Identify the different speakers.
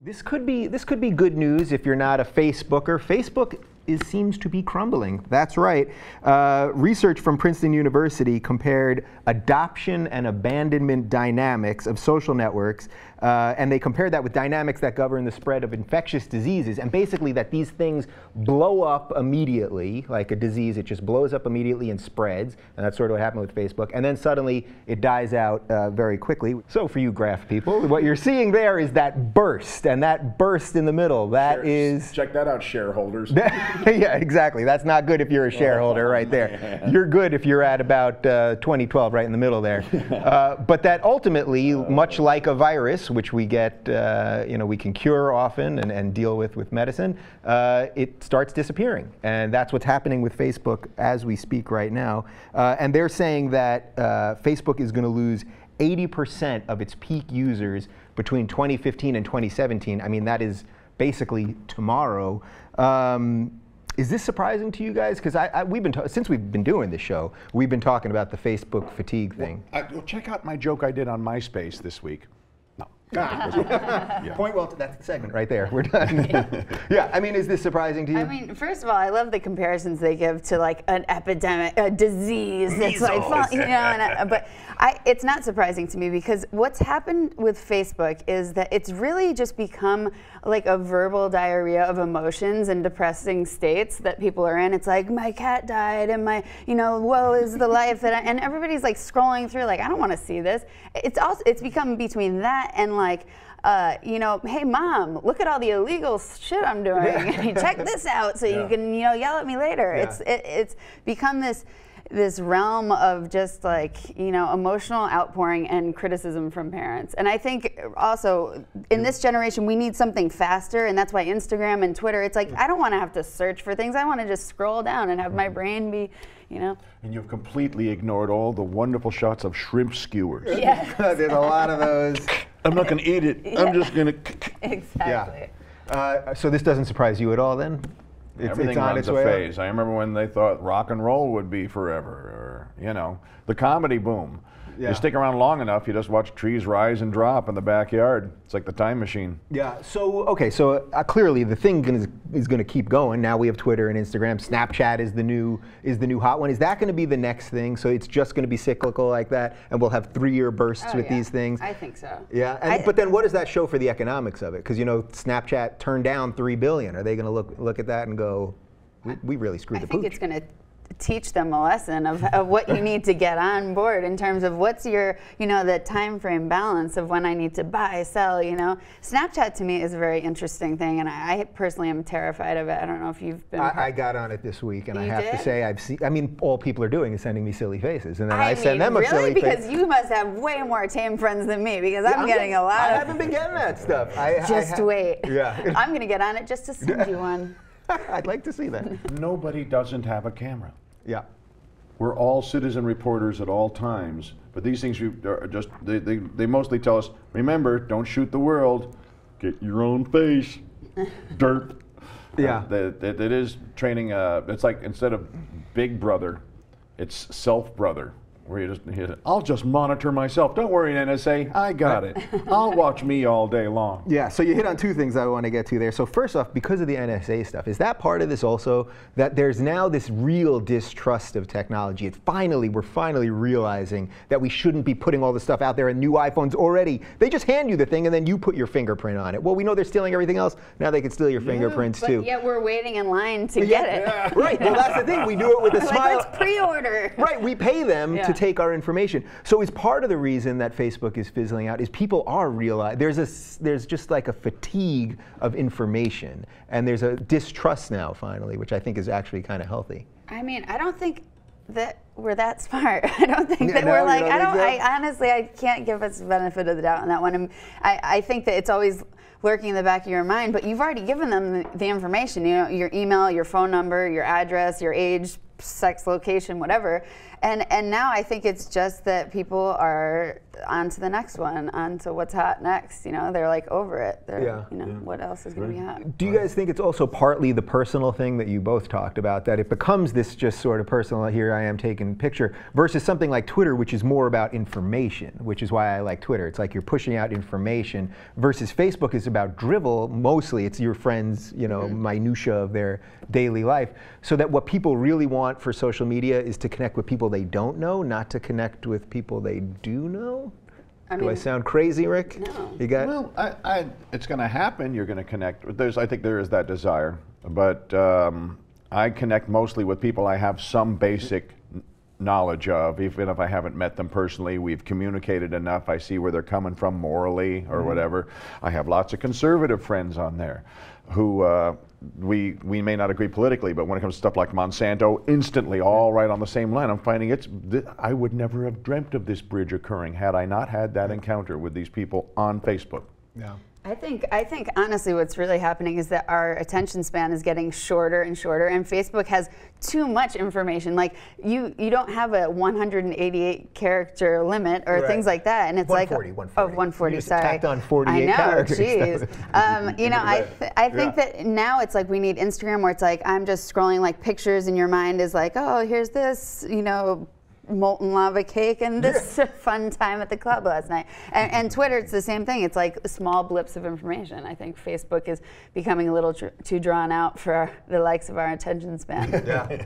Speaker 1: This could be good news if you're not a Facebooker. Facebook seems to be crumbling. That's right. Research from Princeton University compared adoption and abandonment dynamics of social networks, and they compared that with dynamics that govern the spread of infectious diseases, and basically that these things blow up immediately, like a disease, it just blows up immediately and spreads, and that's sort of what happened with Facebook, and then suddenly it dies out very quickly. So for you graph people, what you're seeing there is that burst, and that burst in the middle, that is...
Speaker 2: Check that out, shareholders.
Speaker 1: Yeah, exactly. That's not good if you're a shareholder right there. You're good if you're at about 2012, right in the middle there. But that ultimately, much like a virus, which we get, we can cure often and deal with medicine, it starts disappearing. And that's what's happening with Facebook as we speak right now. And they're saying that Facebook is going to lose 80% of its peak users between 2015 and 2017. I mean, that is basically tomorrow. Is this surprising to you guys? Because since we've been doing this show, we've been talking about the Facebook fatigue thing.
Speaker 2: Well, check out my joke I did on MySpace this week. No.
Speaker 1: Yeah. Point well, that's the segment right there. We're done. Yeah, I mean, is this surprising to you?
Speaker 3: I mean, first of all, I love the comparisons they give to like an epidemic, a disease that's like, but it's not surprising to me because what's happened with Facebook is that it's really just become like a verbal diarrhea of emotions and depressing states that people are in. It's like, my cat died and my, woe is the life that and everybody's like scrolling through like, I don't want to see this. It's become between that and like, hey mom, look at all the illegal shit I'm doing. Check this out so you can, yell at me later. Yeah. It's become this realm of just like, emotional outpouring and criticism from parents. And I think also in this generation, we need something faster. And that's why Instagram and Twitter, it's like, I don't want to have to search for things. I want to just scroll down and have my brain be,
Speaker 2: And you've completely ignored all the wonderful shots of shrimp skewers.
Speaker 3: Yeah.
Speaker 1: There's a lot of those.
Speaker 2: I'm not going to eat it. Yeah. I'm just going to.
Speaker 3: Exactly.
Speaker 1: Yeah. So this doesn't surprise you at all then?
Speaker 2: Everything runs a phase. I remember when they thought rock and roll would be forever, or, the comedy boom. Yeah. You stick around long enough, you just watch trees rise and drop in the backyard. It's like the time machine.
Speaker 1: Yeah, so clearly the thing is going to keep going. Now we have Twitter and Instagram. Snapchat is the new hot one. Is that going to be the next thing? So it's just going to be cyclical like that, and we'll have 3-year bursts with these things?
Speaker 3: I think so.
Speaker 1: Yeah, but then what does that show for the economics of it? Because, Snapchat turned down $3 billion. Are they going to look at that and go, we really screwed the pooch?
Speaker 3: I think it's going to teach them a lesson of what you need to get on board in terms of what's your, the time frame balance of when I need to buy, sell, Snapchat to me is a very interesting thing, and I personally am terrified of it. I don't know if you've been...
Speaker 1: I got on it this week, and I have to say, all people are doing is sending me silly faces, and then
Speaker 3: I
Speaker 1: send them a silly face.
Speaker 3: Because you must have way more tame friends than me, because I'm getting a lot
Speaker 1: I haven't been getting that stuff.
Speaker 3: Just wait.
Speaker 1: Yeah.
Speaker 3: I'm going to get on it just to send you one.
Speaker 1: I'd like to see that.
Speaker 2: Nobody doesn't have a camera.
Speaker 1: Yeah.
Speaker 2: We're all citizen reporters at all times, but these things are just, they mostly tell us, remember, don't shoot the world, get your own face, dirt.
Speaker 1: Yeah.
Speaker 2: It is training, it's like instead of big brother, it's self brother. Where I'll just monitor myself. Don't worry, NSA, I got it. I'll watch me all day long.
Speaker 1: Yeah, so you hit on 2 things I want to get to there. So first off, because of the NSA stuff, is that part of this also, that there's now this real distrust of technology? We're finally realizing that we shouldn't be putting all this stuff out there, and new iPhones already, they just hand you the thing and then you put your fingerprint on it. Well, we know they're stealing everything else. Now they can steal your fingerprints too.
Speaker 3: But yet we're waiting in line to get it.
Speaker 1: Yeah. Right, well that's the thing. We do it with a smile.
Speaker 3: Let's pre-order.
Speaker 1: Right, we pay them to take our information. So is part of the reason that Facebook is fizzling out is people are realizing there's just like a fatigue of information, and there's a distrust now finally, which I think is actually kind of healthy.
Speaker 3: I mean, I don't think that we're that smart. I don't think that we're like, I honestly, I can't give us the benefit of the doubt on that one. I think that it's always lurking in the back of your mind, but you've already given them the information, your email, your phone number, your address, your age, sex, location, whatever. And now I think it's just that people are on to the next one, on to what's hot next. You know, they're like over it. They're, you know, what else is going to be hot?
Speaker 1: Do you guys think it's also partly the personal thing that you both talked about, that it becomes this just sort of personal, here I am taking a picture, versus something like Twitter, which is more about information, which is why I like Twitter. It's like you're pushing out information, versus Facebook is about drivel. Mostly it's your friends, you know, minutia of their daily life. So that what people really want for social media is to connect with people they don't know, not to connect with people they do know. Do I sound crazy, Rick?
Speaker 3: No.
Speaker 1: You got?
Speaker 2: Well, it's going to happen. You're going to connect. I think there is that desire, but I connect mostly with people I have some basic knowledge of, even if I haven't met them personally. We've communicated enough. I see where they're coming from morally or whatever. I have lots of conservative friends on there who we may not agree politically, but when it comes to stuff like Monsanto, instantly all right on the same line. I'm finding I would never have dreamt of this bridge occurring had I not had that encounter with these people on Facebook.
Speaker 1: Yeah.
Speaker 3: I think honestly what's really happening is that our attention span is getting shorter and shorter, and Facebook has too much information. Like you don't have a 188 character limit or things like that, and it's
Speaker 1: 140,
Speaker 3: like
Speaker 1: 140.
Speaker 3: 140.
Speaker 1: You just
Speaker 3: Sorry,
Speaker 1: tacked on 48 characters.
Speaker 3: Jeez. You know, I think that now it's like we need Instagram, where it's like I'm just scrolling like pictures, and your mind is like, oh, here's this, you know, molten lava cake and this fun time at the club last night. And Twitter, it's the same thing. It's like small blips of information. I think Facebook is becoming a little too drawn out for the likes of our attention span.
Speaker 1: Yeah.